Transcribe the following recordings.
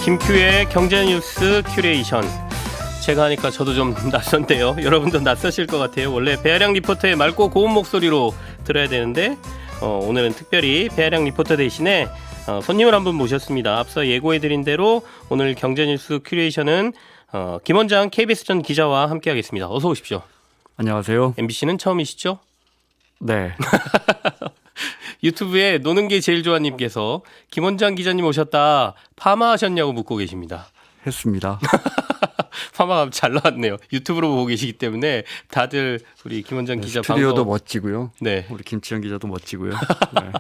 김큐의 경제뉴스 큐레이션. 제가 하니까 저도 좀 낯선데요. 여러분도 낯서실 것 같아요. 원래 배아량 리포터의 맑고 고운 목소리로 들어야 되는데 오늘은 특별히 배아량 리포터 대신에 손님을 한 분 모셨습니다. 앞서 예고해드린 대로 오늘 경제뉴스 큐레이션은 김원장 KBS 전 기자와 함께하겠습니다. 어서 오십시오. 안녕하세요. MBC는 처음이시죠? 네. 유튜브에 노는 게 제일 좋아님께서 김원장 기자님 오셨다 파마하셨냐고 묻고 계십니다. 했습니다. 파마가 잘 나왔네요. 유튜브로 보고 계시기 때문에 다들 우리 김원장 기자 스튜디오도 방송 멋지고요. 네. 우리 김치영 기자도 멋지고요. 네.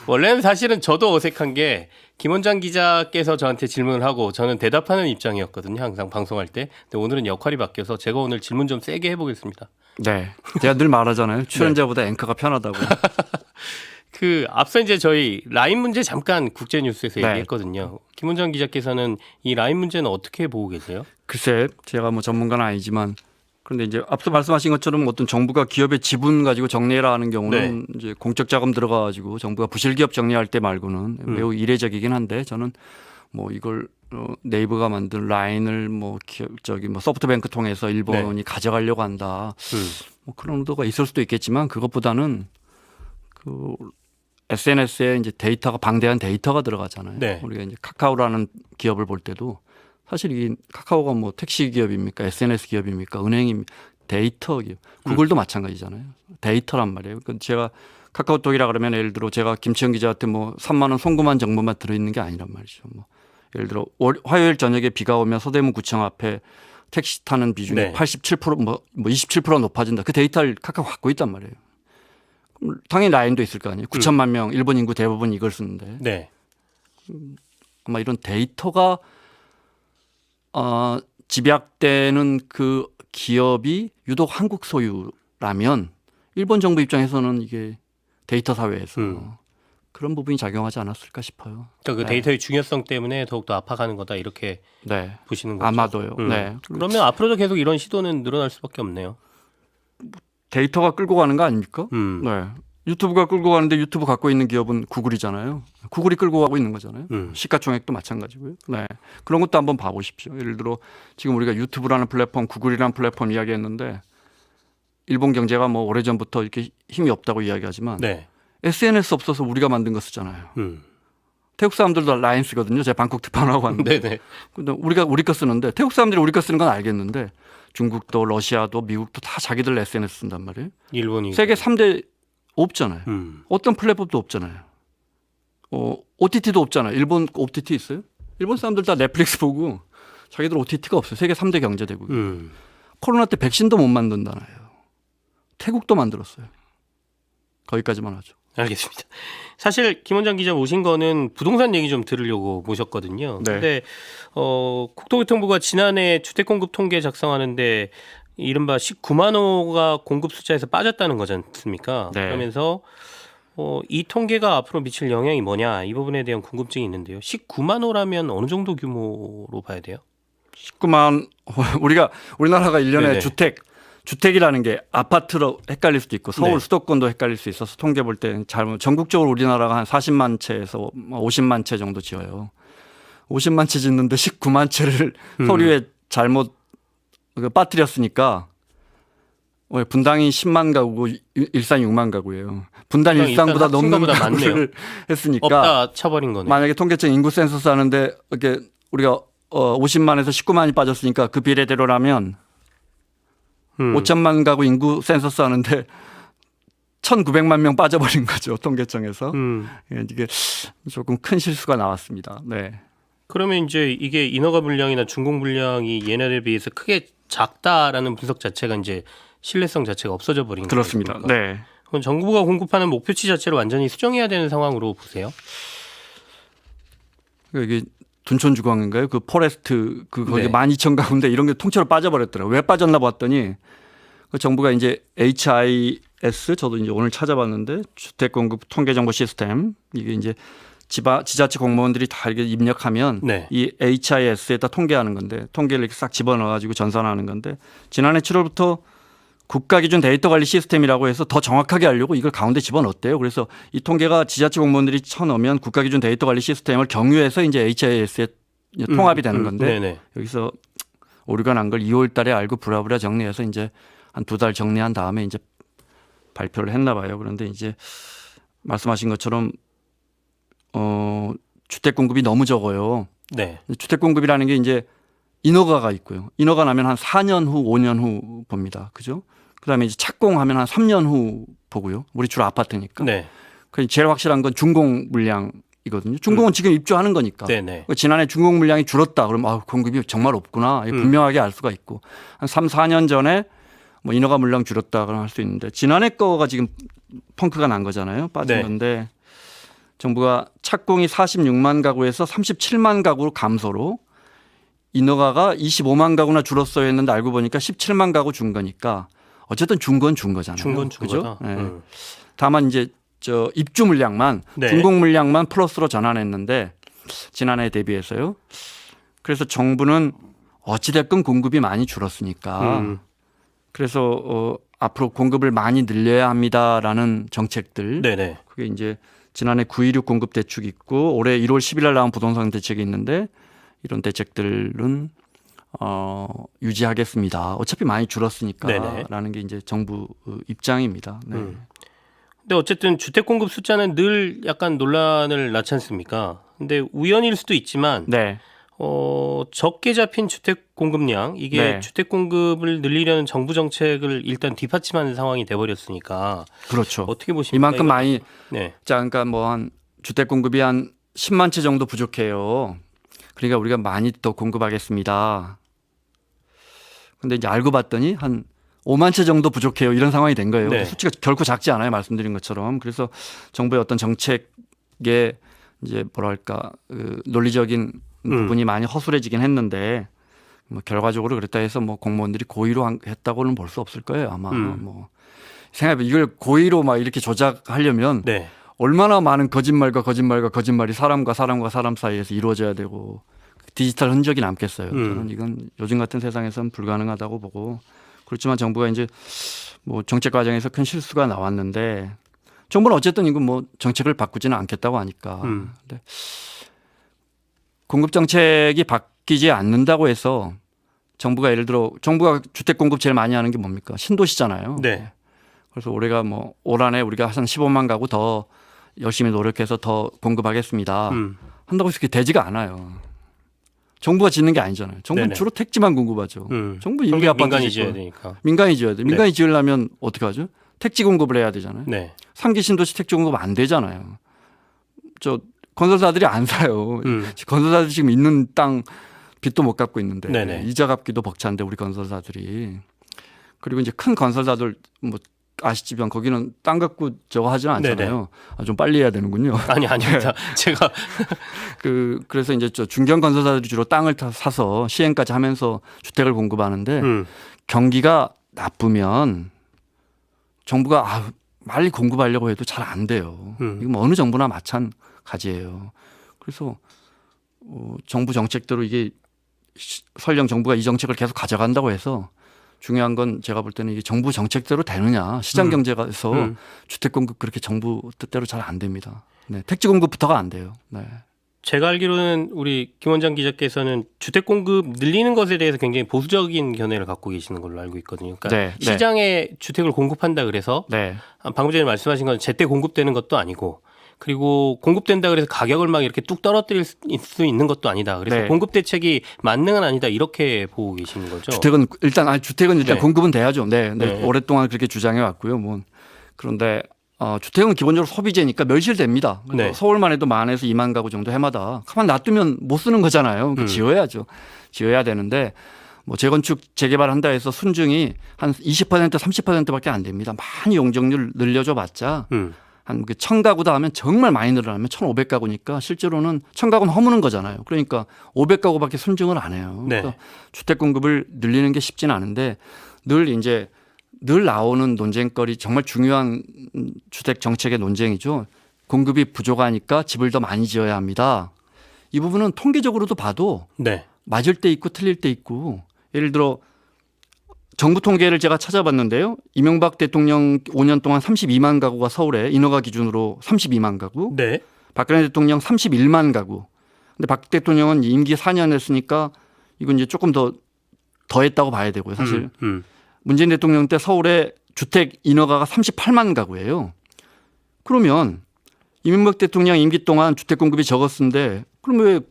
원래는 사실은 저도 어색한 게 김원장 기자께서 저한테 질문을 하고 저는 대답하는 입장이었거든요. 항상 방송할 때. 근데 오늘은 역할이 바뀌어서 제가 오늘 질문 좀 세게 해보겠습니다. 네. 제가 늘 말하잖아요. 출연자보다 앵커가 편하다고. 앞서 이제 저희 라인 문제 잠깐 국제뉴스에서 네. 얘기했거든요. 김원장 기자께서는 이 라인 문제는 어떻게 보고 계세요? 글쎄, 제가 뭐 전문가는 아니지만 그런데 이제 앞서 말씀하신 것처럼 어떤 정부가 기업의 지분 가지고 정리해라 하는 경우는 이제 공적 자금 들어가 가지고 정부가 부실기업 정리할 때 말고는 매우 이례적이긴 한데 저는 뭐 이걸 네이버가 만든 라인을 뭐 소프트뱅크 통해서 일본이 가져가려고 한다. 뭐 그런 의도가 있을 수도 있겠지만 그것보다는 그 SNS에 이제 데이터가 방대한 데이터가 들어가잖아요. 네. 우리가 이제 카카오라는 기업을 볼 때도 사실 이 카카오가 뭐 택시 기업입니까? SNS 기업입니까? 은행입니까? 데이터 기업. 구글도 마찬가지잖아요. 데이터란 말이에요. 그러니까 제가 카카오톡이라 그러면 예를 들어 제가 김치영 기자한테 뭐 3만 원 송금한 정보만 들어있는 게 아니란 말이죠. 뭐 예를 들어 화요일 저녁에 비가 오면 서대문 구청 앞에 택시 타는 비중이 네. 87% 뭐 27% 높아진다. 그 데이터를 카카오 갖고 있단 말이에요. 당연히 라인도 있을 거 아니에요. 9천만 명 일본 인구 대부분 이걸 쓰는데 네. 아마 이런 데이터가 집약되는 그 기업이 유독 한국 소유라면 일본 정부 입장에서는 이게 데이터 사회에서 그런 부분이 작용하지 않았을까 싶어요. 그러니까 그 데이터의 중요성 때문에 더욱더 압박하는 거다 이렇게 네. 보시는 거죠. 아마도요. 네. 그러면 앞으로도 계속 이런 시도는 늘어날 수밖에 없네요. 데이터가 끌고 가는 거 아닙니까? 음. 네. 유튜브가 끌고 가는데 유튜브 갖고 있는 기업은 구글이잖아요. 구글이 끌고 가고 있는 거잖아요. 시가총액도 마찬가지고요. 네. 그런 것도 한번 봐보십시오. 예를 들어 지금 우리가 유튜브라는 플랫폼, 구글이라는 플랫폼 이야기했는데 일본 경제가 뭐 오래전부터 이렇게 힘이 없다고 이야기하지만 네. SNS 없어서 우리가 만든 거 쓰잖아요. 태국 사람들도 라인 쓰거든요. 제가 방콕 특파원하고 왔는데. 네네. 근데 우리가 우리 거 쓰는데 태국 사람들이 우리 거 쓰는 건 알겠는데 중국도 러시아도 미국도 다 자기들 SNS 쓴단 말이에요. 일본이 세계 3대 없잖아요. 어떤 플랫폼도 없잖아요. OTT도 없잖아요. 일본 OTT 있어요? 일본 사람들 다 넷플릭스 보고 자기들 OTT가 없어요. 세계 3대 경제대국. 코로나 때 백신도 못 만든다나요. 태국도 만들었어요. 거기까지만 하죠. 알겠습니다. 사실 김원장 기자 모신 거는 부동산 얘기 좀 들으려고 모셨거든요. 네. 근데 국토교통부가 지난해 주택 공급 통계 작성하는데 이른바 19만 호가 공급 숫자에서 빠졌다는 거지 않습니까? 네. 그러면서 이 통계가 앞으로 미칠 영향이 뭐냐 이 부분에 대한 궁금증이 있는데요. 19만 호라면 어느 정도 규모로 봐야 돼요? 19만 우리나라가 1년에 네네. 주택이라는 게 아파트로 헷갈릴 수도 있고 서울 네. 수도권도 헷갈릴 수 있어서 통계 볼 때 전국적으로 우리나라가 한 40만 채에서 50만 채 정도 지어요. 50만 채 짓는데 19만 채를 서류에 잘못 빠뜨렸으니까 분당이 10만 가구고 일산이 6만 가구예요. 분당 일산보다 넘는 가구를 했으니까 없다 쳐버린 거네. 만약에 통계청 인구 센서스 하는데 이렇게 우리가 50만에서 19만이 빠졌으니까 그 비례대로라면 5천만 가구 인구 센서스 하는데 1,900만 명 빠져버린 거죠. 통계청에서. 이게 조금 큰 실수가 나왔습니다. 네. 그러면 이제 이게 인허가 분량이나 준공 분량이 예년에 비해서 크게 작다라는 분석 자체가 이제 신뢰성 자체가 없어져 버린 거죠. 그렇습니다. 네. 그럼 정부가 공급하는 목표치 자체를 완전히 수정해야 되는 상황으로 보세요? 이게 둔촌주광인가요? 그 포레스트 거기 네. 12,000가구인데 이런 게 통째로 빠져버렸더라고요. 왜 빠졌나 봤더니 그 정부가 이제 HIS 저도 이제 오늘 찾아봤는데 주택공급 통계정보 시스템 이게 이제 지자체 공무원들이 다 이렇게 입력하면 네. 이 HIS에다 통계하는 건데 통계를 이렇게 싹 집어넣어가지고 전산하는 건데 지난해 7월부터 국가기준 데이터 관리 시스템이라고 해서 더 정확하게 하려고 이걸 가운데 집어넣었대요. 그래서 이 통계가 지자체 공무원들이 쳐넣으면 국가기준 데이터 관리 시스템을 경유해서 이제 HIS에 통합이 되는 건데 네네. 여기서 오류가 난 걸 2월 달에 알고 부랴부랴 정리해서 이제 한 2달 정리한 다음에 이제 발표를 했나 봐요. 그런데 이제 말씀하신 것처럼 주택 공급이 너무 적어요. 네. 주택 공급이라는 게 이제 인허가가 있고요. 인허가 나면 한 4년 후, 5년 후 봅니다. 그죠? 그다음에 이제 착공하면 한 3년 후 보고요. 우리 주로 아파트니까. 네. 그 제일 확실한 건 준공 물량이거든요. 준공은 지금 입주하는 거니까. 네네. 지난해 준공 물량이 줄었다. 그러면 공급이 정말 없구나. 분명하게 알 수가 있고. 한 3, 4년 전에 뭐 인허가 물량 줄었다 그럼 할 수 있는데 지난해 거가 지금 펑크가 난 거잖아요. 빠진 네. 건데 정부가 착공이 46만 가구에서 37만 가구로 감소로 인허가가 25만 가구나 줄었어야 했는데 알고 보니까 17만 가구 준 거니까 어쨌든 준 건 준 거잖아요. 준 건 준 그죠? 거다. 네. 다만 이제 저 입주 물량만 네. 준공 물량만 플러스로 전환했는데 지난해 대비해서요. 그래서 정부는 어찌됐건 공급이 많이 줄었으니까 그래서 앞으로 공급을 많이 늘려야 합니다라는 정책들. 네네. 그게 이제 지난해 9.16 공급 대책이 있고 올해 1월 10일 날 나온 부동산 대책이 있는데 이런 대책들은 유지하겠습니다. 어차피 많이 줄었으니까라는 게 이제 정부 입장입니다. 네. 근데 어쨌든 주택 공급 숫자는 늘 약간 논란을 낳지 않습니까? 근데 우연일 수도 있지만 네. 적게 잡힌 주택 공급량 이게 네. 주택 공급을 늘리려는 정부 정책을 일단 뒷받침하는 상황이 돼버렸으니까 그렇죠. 어떻게 보십니까? 이만큼 이거? 많이 네. 자 그러니까 뭐 한 주택 공급이 한 10만 채 정도 부족해요. 그러니까 우리가 많이 더 공급하겠습니다. 근데 이제 알고 봤더니 한 5만 채 정도 부족해요. 이런 상황이 된 거예요. 네. 수치가 결코 작지 않아요. 말씀드린 것처럼. 그래서 정부의 어떤 정책에 이제 뭐랄까 논리적인 부분이 많이 허술해지긴 했는데 뭐 결과적으로 그랬다 해서 뭐 공무원들이 고의로 했다고는 볼 수 없을 거예요. 아마 뭐 생각해 이걸 고의로 막 이렇게 조작하려면 네. 얼마나 많은 거짓말이 사람과 사람 사이에서 이루어져야 되고 디지털 흔적이 남겠어요. 저는 이건 요즘 같은 세상에서는 불가능하다고 보고 그렇지만 정부가 이제 뭐 정책 과정에서 큰 실수가 나왔는데 정부는 어쨌든 이거 뭐 정책을 바꾸지는 않겠다고 하니까. 근데 공급 정책이 바뀌지 않는다고 해서 정부가 예를 들어 정부가 주택 공급 제일 많이 하는 게 뭡니까? 신도시잖아요. 네. 그래서 올해가 뭐 올 한해 우리가 한 15만 가구 더 열심히 노력해서 더 공급하겠습니다. 한다고 해서 그게 되지가 않아요. 정부가 짓는 게 아니잖아요. 정부는 네네. 주로 택지만 공급하죠. 정부 임대 아파트 민간이 짓고. 지어야 되니까. 민간이 지어야 돼. 민간이 지으려면 어떻게 하죠? 택지 공급을 해야 되잖아요. 네. 3기 신도시 택지 공급 안 되잖아요. 저 건설사들이 안 사요. 건설사들이 지금 있는 땅 빚도 못 갚고 있는데 네네. 이자 갚기도 벅찬데 우리 건설사들이. 그리고 이제 큰 건설사들 뭐 아시지만 거기는 땅 갖고 저거 하지는 않잖아요. 좀 빨리 해야 되는군요. 아닙니다. 제가 그래서 이제 저 중견 건설사들이 주로 땅을 사서 시행까지 하면서 주택을 공급하는데 경기가 나쁘면 정부가 빨리 공급하려고 해도 잘 안 돼요. 이건 뭐 어느 정부나 마찬가지예요. 그래서 정부 정책대로 이게 설령 정부가 이 정책을 계속 가져간다고 해서 중요한 건 제가 볼 때는 이게 정부 정책대로 되느냐. 시장 경제가서 주택 공급 그렇게 정부 뜻대로 잘 안 됩니다. 네, 택지 공급부터가 안 돼요. 네. 제가 알기로는 우리 김원장 기자께서는 주택 공급 늘리는 것에 대해서 굉장히 보수적인 견해를 갖고 계시는 걸로 알고 있거든요. 그러니까 네, 네. 시장에 주택을 공급한다 그래서 네. 방금 전에 말씀하신 건 제때 공급되는 것도 아니고 그리고 공급된다 그래서 가격을 막 이렇게 뚝 떨어뜨릴 수 있는 것도 아니다. 그래서 네. 공급 대책이 만능은 아니다. 이렇게 보고 계시는 거죠. 주택은 일단 네. 공급은 돼야죠. 네. 네. 오랫동안 그렇게 주장해 왔고요. 뭐 그런데 주택은 기본적으로 소비재니까 멸실됩니다. 네. 서울만 해도 10,000에서 2만 가구 정도 해마다 가만 놔두면 못 쓰는 거잖아요. 지어야죠. 지어야 되는데 뭐 재건축 재개발한다 해서 순증이 한 20% 30%밖에 안 됩니다. 많이 용적률 늘려줘 봤자 한 1,000가구다 하면 정말 많이 늘어나면 1,500가구니까 실제로는 1,000가구는 허무는 거잖아요. 그러니까 500가구밖에 순증을 안 해요. 네. 그래서 주택 공급을 늘리는 게 쉽지는 않은데 늘 나오는 논쟁거리 정말 중요한 주택 정책의 논쟁이죠. 공급이 부족하니까 집을 더 많이 지어야 합니다. 이 부분은 통계적으로도 봐도 네. 맞을 때 있고 틀릴 때 있고 예를 들어 정부 통계를 제가 찾아봤는데요. 이명박 대통령 5년 동안 32만 가구가 서울에 인허가 기준으로 32만 가구. 네. 박근혜 대통령 31만 가구. 근데 박 대통령은 임기 4년 했으니까 이건 이제 조금 더 했다고 봐야 되고요. 사실 문재인 대통령 때 서울에 주택 인허가가 38만 가구예요. 그러면 이명박 대통령 임기 동안 주택 공급이 적었는데 그럼 왜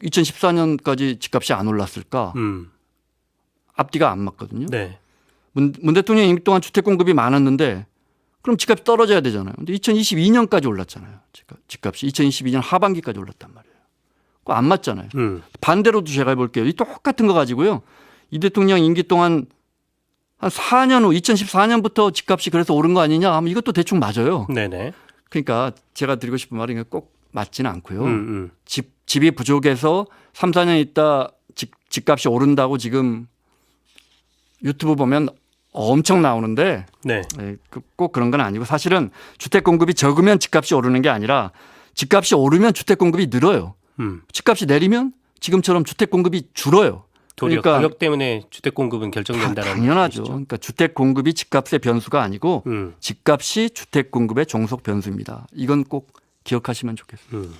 2014년까지 집값이 안 올랐을까? 앞뒤가 안 맞거든요. 네. 문 대통령 임기 동안 주택 공급이 많았는데 그럼 집값이 떨어져야 되잖아요. 근데 2022년까지 올랐잖아요. 집값이 2022년 하반기까지 올랐단 말이에요. 그거 안 맞잖아요. 반대로도 제가 해볼게요. 이 똑같은 거 가지고요. 이 대통령 임기 동안 한 4년 후 2014년부터 집값이 그래서 오른 거 아니냐 하면 이것도 대충 맞아요. 네네. 그러니까 제가 드리고 싶은 말은 꼭 맞지는 않고요. 집이 부족해서 3, 4년 있다 집값이 오른다고 지금 유튜브 보면 엄청 나오는데 네. 꼭 그런 건 아니고 사실은 주택 공급이 적으면 집값이 오르는 게 아니라 집값이 오르면 주택 공급이 늘어요. 집값이 내리면 지금처럼 주택 공급이 줄어요. 도리어 그러니까 가격 때문에 주택 공급은 결정된다는 당연하죠. 뜻이죠. 그러니까 주택 공급이 집값의 변수가 아니고 집값이 주택 공급의 종속 변수입니다. 이건 꼭 기억하시면 좋겠습니다.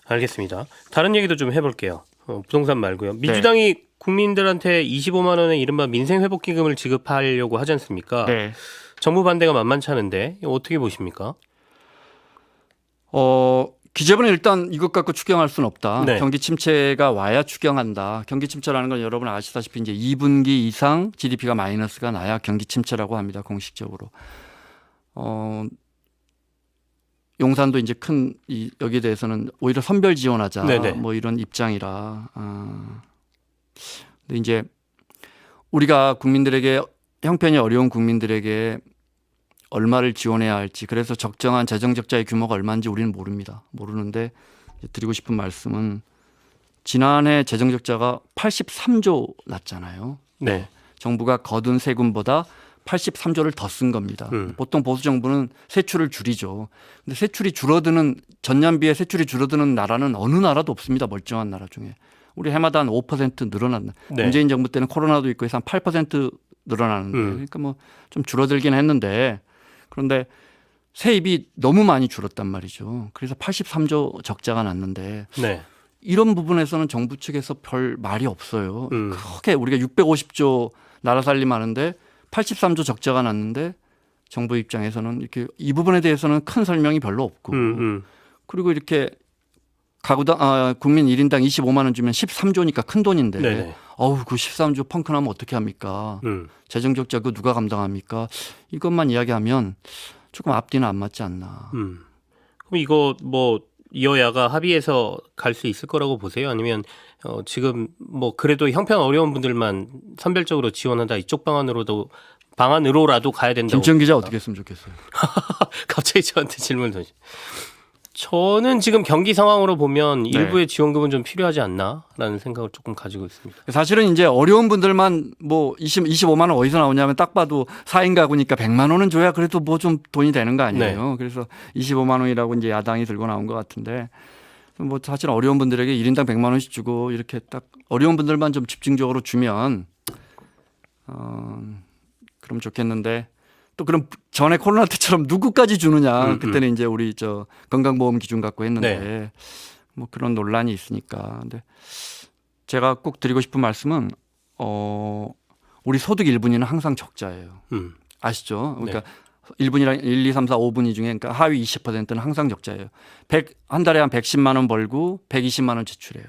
알겠습니다. 다른 얘기도 좀 해볼게요. 부동산 말고요. 민주당이 국민들한테 25만 원의 이른바 민생회복기금을 지급하려고 하지 않습니까? 네. 정부 반대가 만만치 않은데 이거 어떻게 보십니까? 기재부는 일단 이것 갖고 추경할 수는 없다. 네. 경기 침체가 와야 추경한다. 경기 침체라는 건 여러분 아시다시피 이제 2분기 이상 GDP가 마이너스가 나야 경기 침체라고 합니다. 공식적으로. 용산도 이제 여기에 대해서는 오히려 선별 지원하자. 네네. 뭐 이런 입장이라. 근데 이제 우리가 국민들에게 형편이 어려운 국민들에게 얼마를 지원해야 할지 그래서 적정한 재정 적자의 규모가 얼마인지 우리는 모릅니다. 모르는데 드리고 싶은 말씀은 지난해 재정 적자가 83조 났잖아요. 네. 정부가 거둔 세금보다 83조를 더 쓴 겁니다. 보통 보수 정부는 세출을 줄이죠. 근데 세출이 줄어드는 전년비에 세출이 줄어드는 나라는 어느 나라도 없습니다. 멀쩡한 나라 중에. 우리 해마다 한 5% 늘어났나. 네. 문재인 정부 때는 코로나도 있고 해서 한 8% 늘어나는데 그러니까 뭐 좀 줄어들긴 했는데 그런데 세입이 너무 많이 줄었단 말이죠. 그래서 83조 적자가 났는데 네. 이런 부분에서는 정부 측에서 별 말이 없어요. 크게 우리가 650조 나라 살림하는데 83조 적자가 났는데 정부 입장에서는 이렇게 이 부분에 대해서는 큰 설명이 별로 없고 그리고 이렇게 가구당 국민 1인당 25만 원 주면 13조니까 큰 돈인데 네네. 그 13조 펑크나면 어떻게 합니까? 재정 적자 그 누가 감당합니까? 이것만 이야기하면 조금 앞뒤는 안 맞지 않나. 그럼 이거 뭐 여야가 합의해서 갈 수 있을 거라고 보세요? 아니면 지금 뭐 그래도 형편 어려운 분들만 선별적으로 지원한다 이쪽 방안으로라도 가야 된다고. 김치영 기자 어떻게 했으면 좋겠어요? 갑자기 저한테 질문을 던지. 저는 지금 경기 상황으로 보면 일부의 지원금은 좀 필요하지 않나라는 생각을 조금 가지고 있습니다. 사실은 이제 어려운 분들만 뭐 25만 원 어디서 나오냐면 딱 봐도 4인 가구니까 100만 원은 줘야 그래도 뭐 좀 돈이 되는 거 아니에요. 그래서 25만 원이라고 이제 야당이 들고 나온 것 같은데 뭐 사실 어려운 분들에게 1인당 100만 원씩 주고 이렇게 딱 어려운 분들만 좀 집중적으로 주면 그럼 좋겠는데 또 그럼 전에 코로나 때처럼 누구까지 주느냐 그때는 이제 우리 건강보험 기준 갖고 했는데 뭐 그런 논란이 있으니까 근데 제가 꼭 드리고 싶은 말씀은 우리 소득 1분위는 항상 적자예요. 아시죠? 그러니까 1분위랑 1, 2, 3, 4, 5분위 중에 그러니까 하위 20%는 항상 적자예요. 한 달에 한 110만 원 벌고 120만 원 지출해요.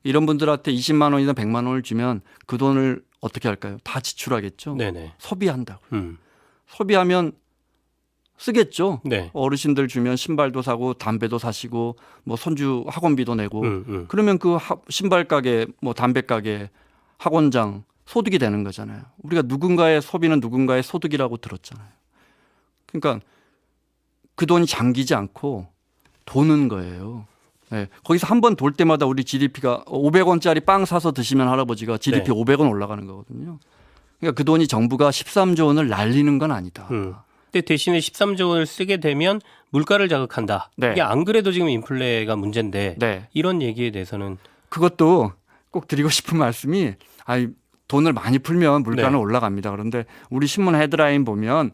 이런 분들한테 20만 원이나 100만 원을 주면 그 돈을 어떻게 할까요? 다 지출하겠죠. 네네. 소비한다고. 소비하면 쓰겠죠. 네. 어르신들 주면 신발도 사고 담배도 사시고 뭐 손주 학원비도 내고 그러면 그 신발 가게 뭐 담배 가게 학원장 소득이 되는 거잖아요. 우리가 누군가의 소비는 누군가의 소득이라고 들었잖아요. 그러니까 그 돈이 잠기지 않고 도는 거예요. 네. 거기서 한 번 돌 때마다 우리 GDP가 500원짜리 빵 사서 드시면 할아버지가 GDP 500원 올라가는 거거든요. 그러니까 그 돈이 정부가 13조 원을 날리는 건 아니다. 근데 대신에 13조 원을 쓰게 되면 물가를 자극한다. 이게 안 그래도 지금 인플레가 문제인데 이런 얘기에 대해서는 그것도 꼭 드리고 싶은 말씀이 돈을 많이 풀면 물가는 올라갑니다. 그런데 우리 신문 헤드라인 보면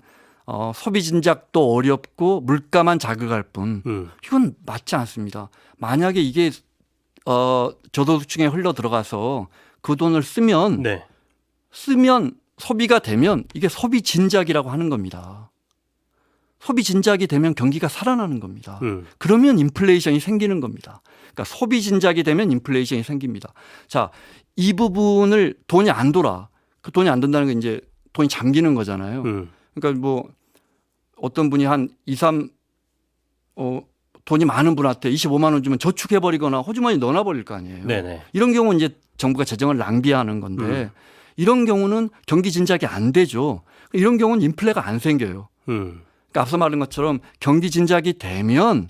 소비 진작도 어렵고 물가만 자극할 뿐 이건 맞지 않습니다. 만약에 이게 저소득층에 흘러 들어가서 그 돈을 쓰면 네. 소비가 되면 이게 소비 진작이라고 하는 겁니다. 소비 진작이 되면 경기가 살아나는 겁니다. 그러면 인플레이션이 생기는 겁니다. 그러니까 소비 진작이 되면 인플레이션이 생깁니다. 자, 이 부분을 돈이 안 돌아. 그 돈이 안 돈다는 게 이제 돈이 잠기는 거잖아요. 그러니까 뭐 어떤 분이 한 2, 3 돈이 많은 분한테 25만 원 주면 저축해버리거나 호주머니 넣어놔버릴 거 아니에요. 네네. 이런 경우는 이제 정부가 재정을 낭비하는 건데 이런 경우는 경기 진작이 안 되죠. 이런 경우는 인플레가 안 생겨요. 그러니까 앞서 말한 것처럼 경기 진작이 되면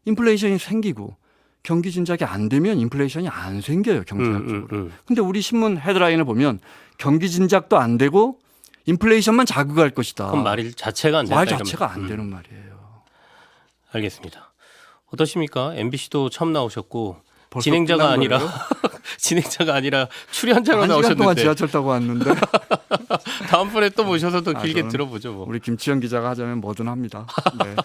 인플레이션이 생기고 경기 진작이 안 되면 인플레이션이 안 생겨요. 경제학적으로. 근데 우리 신문 헤드라인을 보면 경기 진작도 안 되고 인플레이션만 자극할 것이다. 그럼 말 자체가 안 된다. 말 자체가 안 되는 말이에요. 알겠습니다. 어떠십니까? MBC도 처음 나오셨고 벌써 진행자가 끝난 아니라 거예요? 진행자가 아니라 출연자로 한 시간 동안 나오셨는데 지하철 타고 왔는데 다음번에 또 모셔서 또 길게 저는 들어보죠. 뭐. 우리 김치현 기자가 하자면 뭐든 합니다. 네.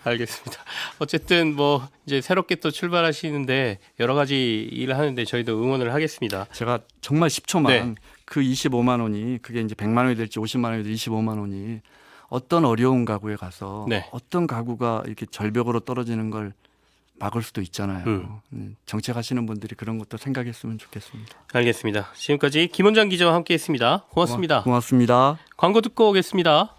알겠습니다. 어쨌든 뭐 이제 새롭게 또 출발하시는데 여러 가지 일을 하는데 저희도 응원을 하겠습니다. 제가 정말 10초만 네. 그 25만 원이 그게 이제 100만 원이 될지 50만 원이 될지 25만 원이 어떤 어려운 가구에 가서 네. 어떤 가구가 이렇게 절벽으로 떨어지는 걸 막을 수도 있잖아요. 정책하시는 분들이 그런 것도 생각했으면 좋겠습니다. 알겠습니다. 지금까지 김원장 기자와 함께했습니다. 고맙습니다. 고맙습니다. 광고 듣고 오겠습니다.